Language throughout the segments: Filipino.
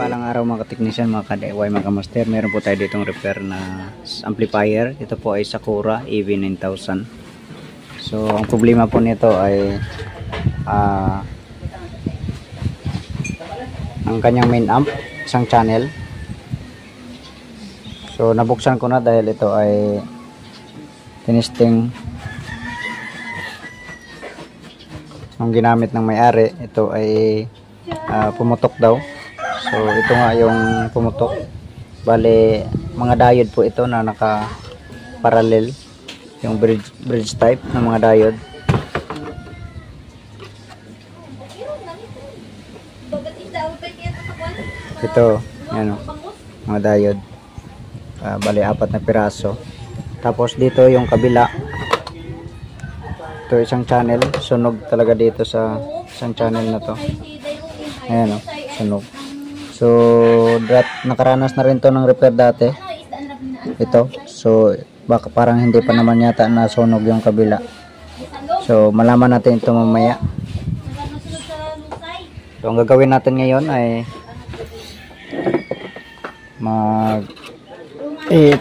Mapagpalang araw mga kateknisyan, mga ka-DIY, mga ka-master. Meron po tayo ditong repair na amplifier. Ito po ay Sakura EV9000. So ang problema po nito ay ang kanyang main amp, isang channel. So nabuksan ko na dahil ito ay tinesting ang ginamit ng may-ari. Ito ay pumutok daw. So ito nga yung pumutok. Bale mga diode po ito na naka parallel, yung bridge type ng mga diode. Ito yan, mga diode. Bale 4 na piraso. Tapos dito yung kabila, ito isang channel. Sunog talaga dito sa isang channel na to. Ayan o, sunog. So nakaranas na rin to ng repair dati ito. So baka parang hindi pa naman yata nasunog yung kabila. So malaman natin ito mamaya. So ang gagawin natin ngayon ay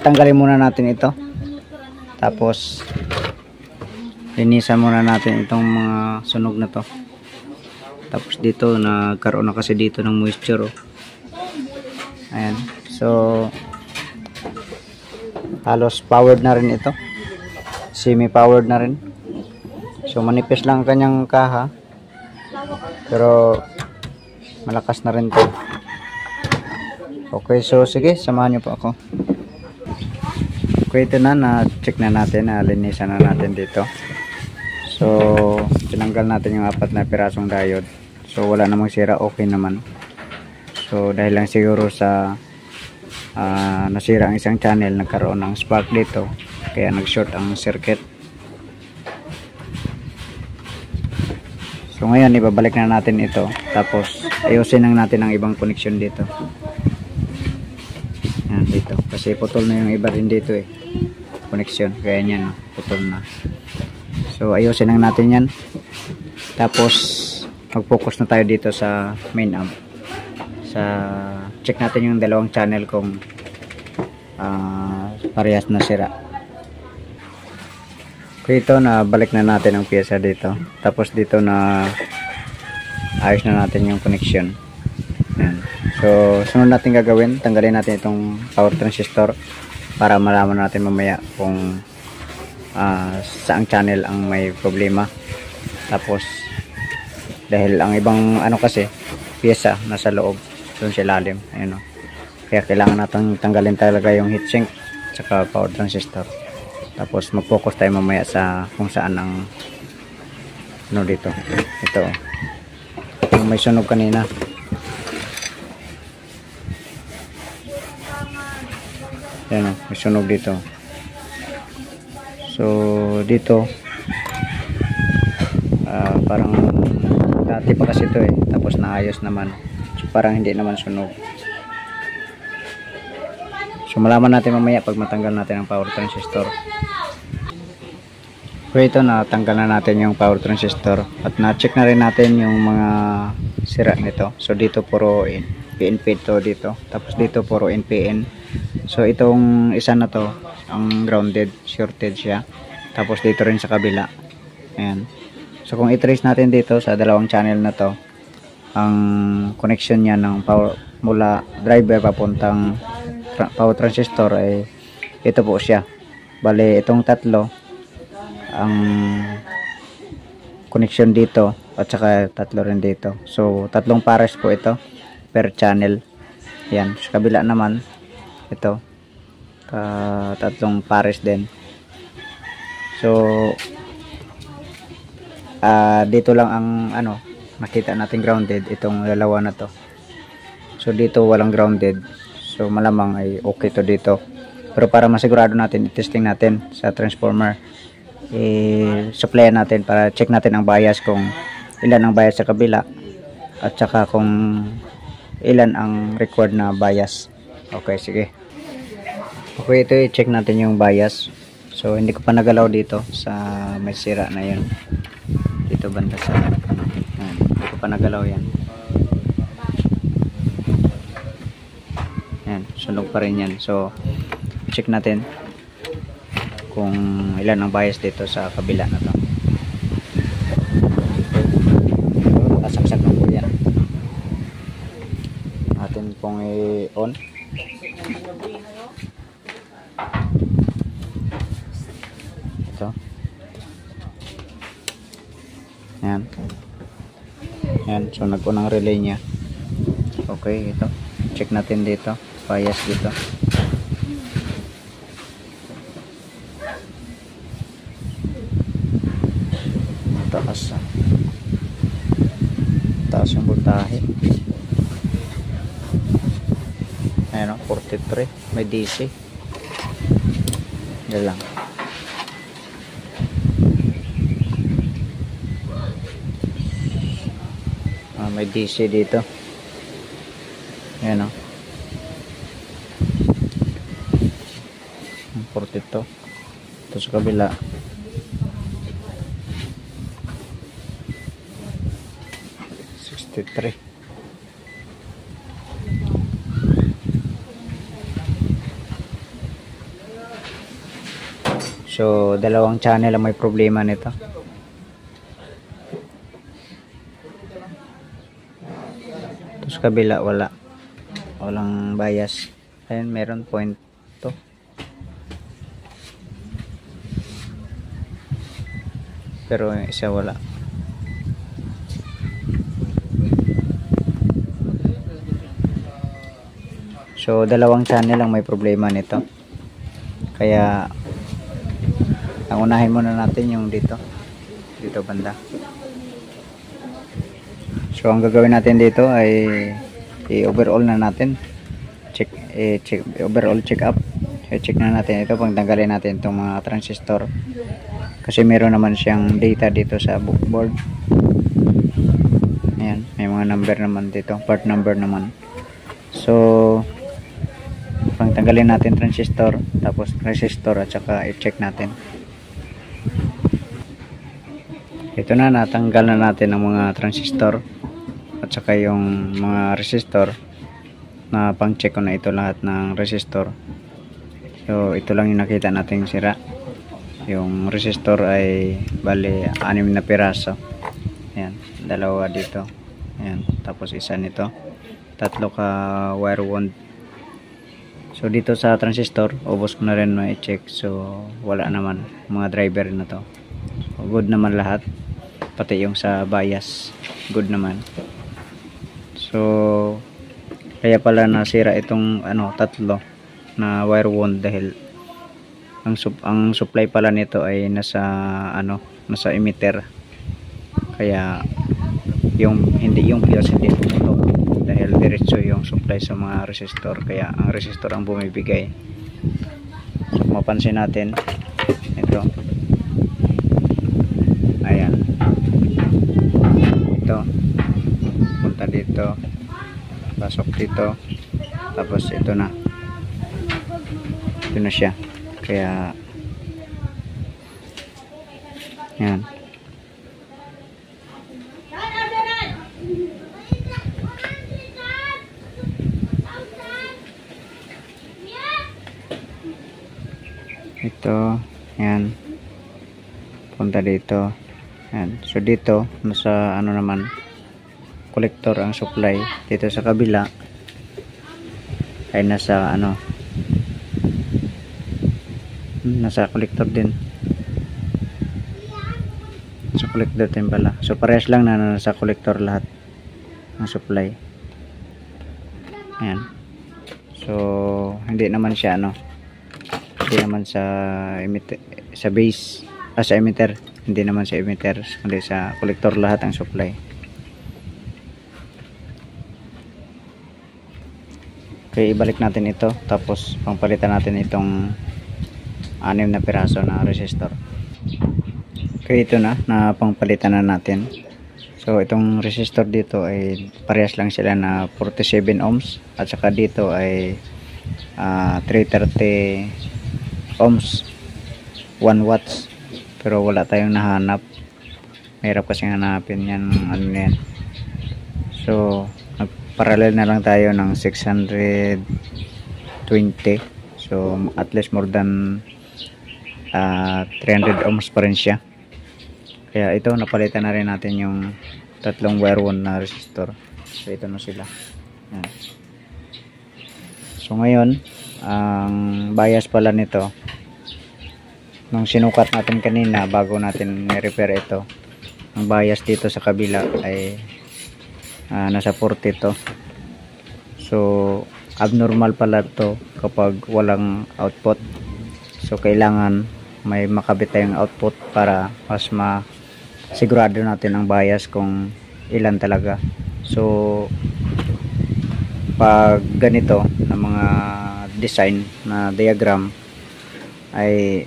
tanggalin muna natin ito. Tapos linisan muna natin itong mga sunog na to. Tapos dito nagkaroon na kasi dito ng moisture. Ayan. So halos powered na rin ito. Semi powered na rin. So manipis lang ang kanyang kaha. Pero malakas na rin to. Okay, so sige, samahan niyo po ako. Okay, ito na-check na natin, linisan na natin dito. So tinanggal natin yung 4 na pirasong diode. So wala namang sira, okay naman. So dahil lang siguro sa nasira ang isang channel, nagkaroon ng spark dito, kaya nag-short ang circuit. So ngayon ibabalik na natin ito. Tapos ayusin lang natin ang ibang connection dito. Yan dito, kasi putol na yung iba rin dito connection, kaya yan putol na. So ayusin lang natin yan. Tapos mag-focus na tayo dito sa main amp. Check natin yung dalawang channel kung parehas na sira. Okay, ito na balik na natin ang pyesa dito. Tapos dito na ayos na natin yung connection. Yan. So sunod natin gagawin, tanggalin natin itong power transistor para malaman natin mamaya kung saang channel ang may problema. Tapos dahil ang ibang kasi pyesa nasa loob, doon sa ilalim, ayun kaya kailangan natin tanggalin talaga yung heatsink saka power transistor. Tapos mag-focus tayo mamaya sa kung saan ang dito. Ito yung may sunog kanina. Ayan, may sunog dito. So dito parang dati pa kasi ito tapos naayos naman. So parang hindi naman sunog. So malaman natin mamaya pag matanggal natin ang power transistor. So ito, natanggal na natin yung power transistor at na-check na rin natin yung mga sira nito. So dito puro PNP to dito. Tapos dito puro NPN. So itong isa na to ang grounded, shorted siya. Tapos dito rin sa kabila. Ayan. So kung i-trace natin dito sa dalawang channel na to, ang connection niya ng power mula driver papuntang power transistor ay ito po siya. Bale itong tatlo ang connection dito at saka tatlo rin dito. So tatlong pares po ito per channel. Yan, sa kabila naman ito tatlong pares din. So dito lang ang nakita natin grounded, itong dalawa na to. So dito walang grounded, so malamang ay okay to dito. Pero para masigurado natin, i-testing natin sa transformer, i-supply natin para check natin ang bias, kung ilan ang bias sa kabila at saka kung ilan ang required na bias. Okay, sige. Okay, ito i-check natin yung bias. So hindi ko pa nagalaw dito sa may sira na yun. Dito banda sa hindi ko pa nagalaw yan. sunog pa rin yan. So check natin kung ilan ang bias dito sa kabila na to. Kasaksak na po yan. Atin pong i-on. Ito. Yan. Yan. So nag-on ang relay niya. Okay, ito. Check natin dito. Bias dito. Taas. Taas yung voltahe. Ayan o, 43. May DC. Yan lang. May DC dito. Ayan o. 42. Ito sa kabila. So dalawang channel ang may problema nito. Tapos kabila walang bias. Ayun, meron point to. Pero yung isa wala. So dalawang channel ang may problema nito. Kaya ang unahin muna natin yung dito banda. So ang gagawin natin dito ay i-overall na natin. Overall check up. Check na natin ito, pang tanggalin natin itong mga transistor. Kasi meron naman siyang data dito sa board. Ayan, may mga number naman dito, part number naman. So pang tanggalin natin transistor, tapos resistor, at saka i-check natin. Ito na, natanggal na natin ang mga transistor at saka yung mga resistor. Na pang check ko na ito lahat ng resistor. So ito lang yung nakita nating sira. Yung resistor ay bali 6 na piraso. Ayan, dalawa dito. Ayan, tapos isa nito. 3 ka wire wound. So dito sa transistor, ubos ko na rin ma-check. So wala naman mga driver na to. So, good naman lahat. Pati yung sa bias, good naman. So kaya pala nasira itong 3 na wire wound dahil ang supply pala nito ay nasa emitter. Kaya hindi yung fuse hindi pumutok dahil diretso yung supply sa mga resistor, kaya ang resistor ang bumibigay. So mapansin natin ito, ayan, ito punta dito, pasok dito, tapos ito na siya, kaya yan. Ito, yan, punta dito, yan. So dito nasa naman collector ang supply. Dito sa kabila ay nasa nasa collector din, sa collector din pala. So parehas lang na nasa collector lahat ng supply. Ayan. So hindi naman siya hindi naman sa emitter, sa base, sa emitter, hindi naman sa emitter, kundi sa collector lahat ang supply. Okay, ibalik natin ito, tapos pangpalitan natin itong 6 na piraso na resistor. Okay, ito na pangpalitan na natin. So itong resistor dito ay parehas lang sila na 47 ohms, at saka dito ay 330 ohms, 1 watts, pero wala tayong nahanap. Mahirap kasi hanapin yan, yan. So nagparallel na lang tayo ng 600 20. So at least more than 300 ohms pa rin siya. Kaya ito, napalitan na rin natin yung tatlong wire wound na resistor. So ito na sila. Yan. So ngayon, ang bias pala nito, nung sinukat natin kanina bago natin i-repair ito, ang bias dito sa kabila ay nasa 40 to. So abnormal pala to kapag walang output. So kailangan may makabit tayong output para mas sigurado natin ang bias kung ilan talaga. So pag ganito na mga design na diagram ay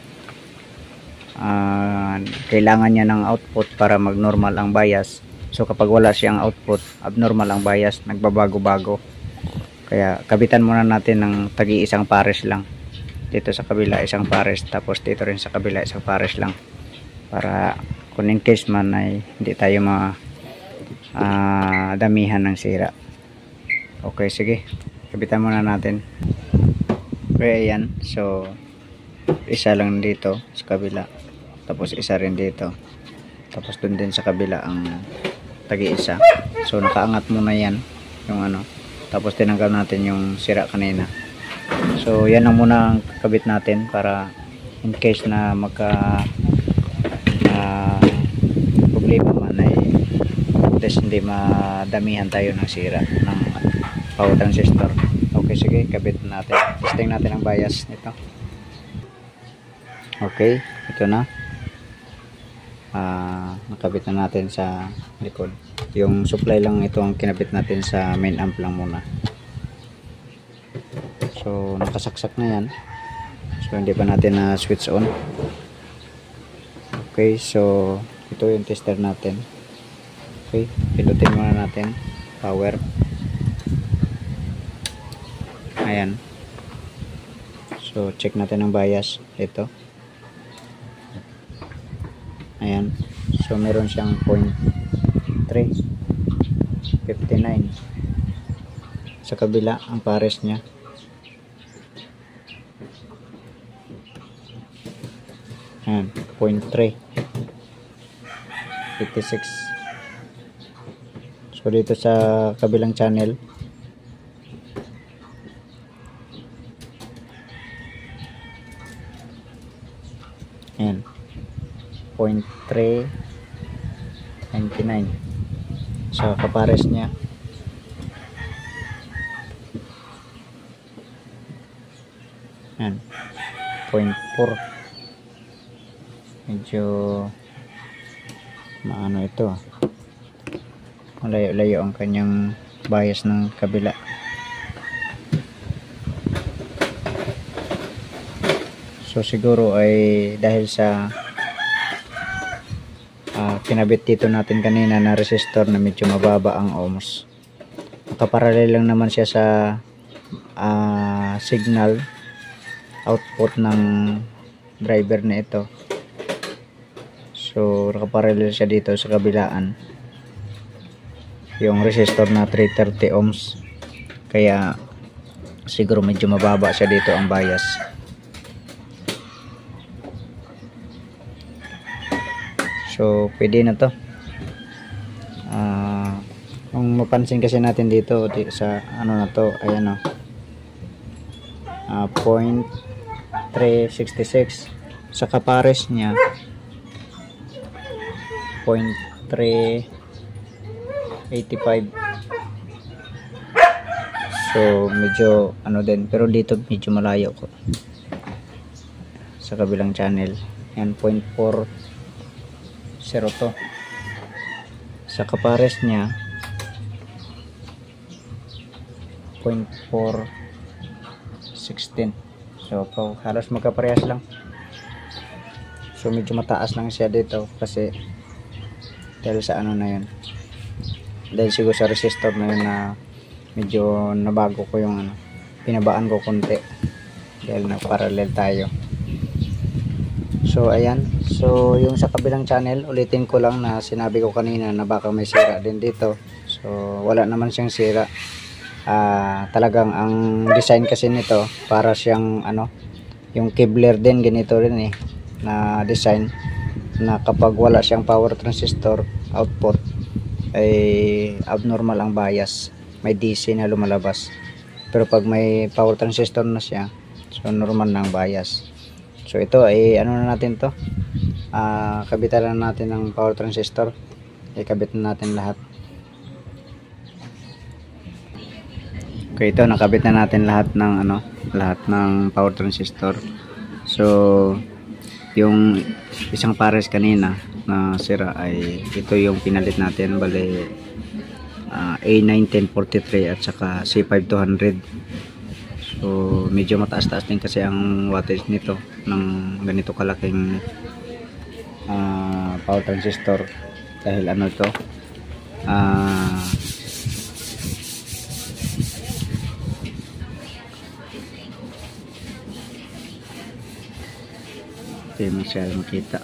kailangan niya ng output para mag normal ang bias. So kapag wala siyang output, abnormal ang bias, nagbabago-bago. Kaya kabitan muna natin ng tagi-isang pares lang. Dito sa kabila isang pares, tapos dito rin sa kabila isang pares lang, para kung in case man ay hindi tayo damihan ng sira. Okay, sige, kabitan muna natin. Okay, ayan. So isa lang dito sa kabila, tapos isa rin dito, tapos dun din sa kabila ang tagi-isa. So nakaangat muna yan yung tapos tinanggal natin yung sira kanina. So yan lang muna ang kakabit natin para in case na problema man ay hindi madamihan tayo ng sira ng power transistor. Okay, sige, kabit natin. Testing natin ang bias nito. Okay, ito na. Nakabit na natin sa likod. Yung supply lang ito ang kinabit natin sa main amp lang muna. So nakasaksak na yan. So hindi pa natin na switch on. Okay, so ito yung tester natin. Okay, pinutin muna natin power. Ayan. So check natin ang bias ito. Ayan. So meron siyang 0.359 sa kabila ang pares niya. Ayan, 0.3 86. So dito sa kabilang channel ayan, 0.399 sa kapares niya. Ayan, 0.4. Medyo maano ito, malayo-layo ang kanyang bias ng kabila. So siguro ay dahil sa kinabit dito natin kanina na resistor na medyo mababa ang ohms. Nakaparallel lang naman siya sa signal output ng driver na ito. So nakaparallel siya dito sa kabilaan yung resistor na 330 ohms, kaya siguro medyo mababa siya dito ang bias. So pwede na to. Kung mapansin kasi natin dito sa na to, ayan 0.366 sa kapares niya 0.385. So medyo din, pero dito medyo malayo ko sa kabilang channel. Yan 0.402 sa kapares niya 0.416. So halos magkaparehas lang. So medyo mataas lang siya dito kasi dahil sa na yun, dahil siguro sa resistor na yun na medyo nabago ko yung pinabaan ko konti dahil nagparallel tayo. So ayan, so yung sa kabilang channel, ulitin ko lang na sinabi ko kanina na baka may sira din dito. So wala naman siyang sira. talagang ang design kasi nito para siyang ano, yung Kevlar din ganito rin na design, na kapag wala siyang power transistor output ay abnormal ang bias, may DC na lumalabas. Pero pag may power transistor na siya, so normal na ang bias. So ito ay ano na natin to, kabitan na natin ng power transistor, ikabit na natin lahat. Okay, ito nakabit na natin lahat ng ano, lahat ng power transistor. So yung isang pares kanina na sira ay ito yung pinalit natin, bale A91043 at saka C5200. So medyo mataas-taas din kasi ang wattage nito ng ganito kalaking power transistor, dahil ano ito, hindi masyadong makita.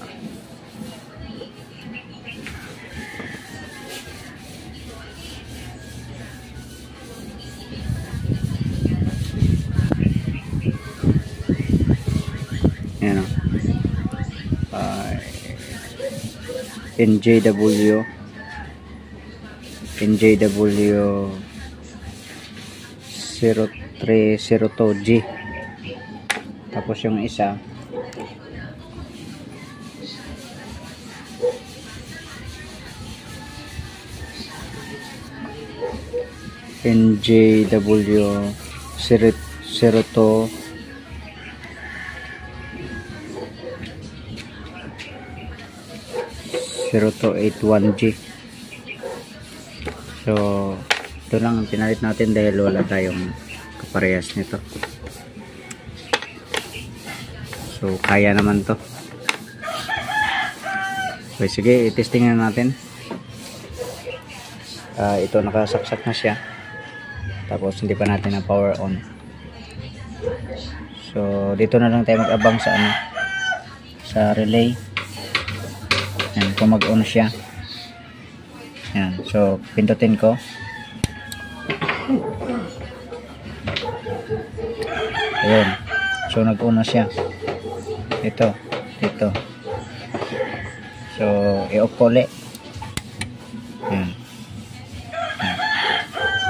Yan o. NJW 0302G. Tapos yung isa NJW 0281G. So ito lang ang pinalit natin dahil wala tayong kaparehas nito. So kaya naman to. Okay, sige, i-testing na natin. Ito nakasaksak na siya, tapos hindi pa natin na power on. So dito na lang tayo mag-abang sa ano, sa relay. Yan, kung mag-on siya. Yan, so pindutin ko. Ayun, so nag-on na siya. Ito. So i-off ko ulit. Yan.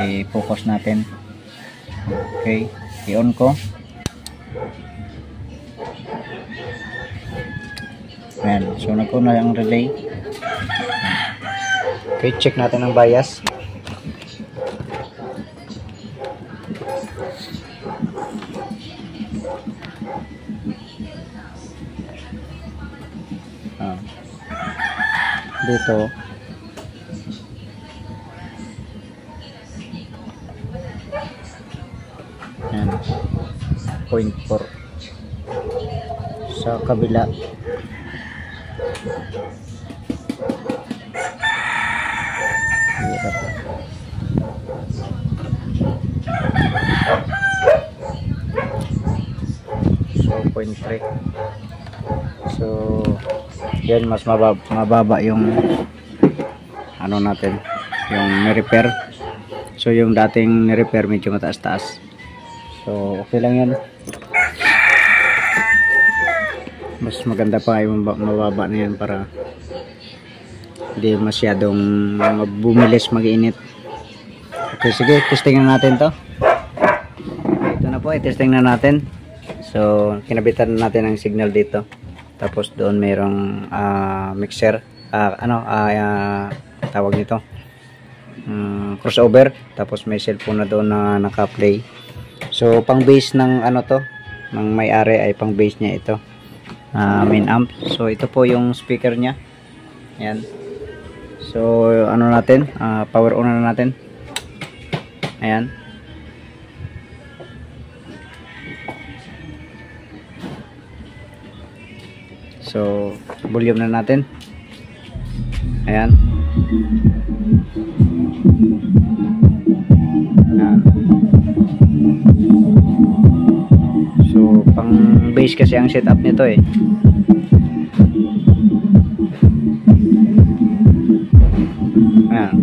I-focus natin. Okay, i-on ko. Ayan, so nag-on na ang relay. Okay, check natin ang bias. Dito yan, 0.4. Sa kabila hirap. So 0.3. So yan, mas mababa yung ano natin, yung ni-repair. So yung dating ni-repair medyo mataas-taas. So okay lang yan. Mas maganda pa yung mababa na yan para hindi masyadong bumilis, mag-init. Okay, sige, testing na natin to. Ito na po, i-testing na natin. So kinabitan na natin ang signal dito. Tapos doon mayroong mixer, tawag nito, crossover. Tapos may cellphone na doon na naka-play. So pang base ng ano to, ng may-ari ay pang base niya ito, main amp. So ito po yung speaker niya. Ayan. So ano natin, power on na natin. Ayan. So volume na natin. Ayan. Ayan. So pang bass kasi ang setup nito eh. Ayan.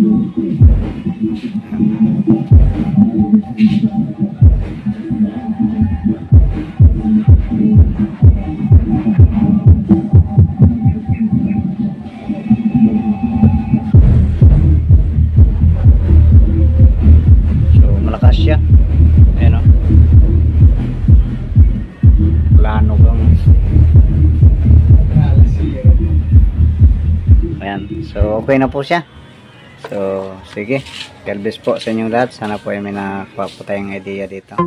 So, okay na po siya. So, sige. God bless po sa inyong lahat. Sana po ay may nakakuha po tayong idea dito.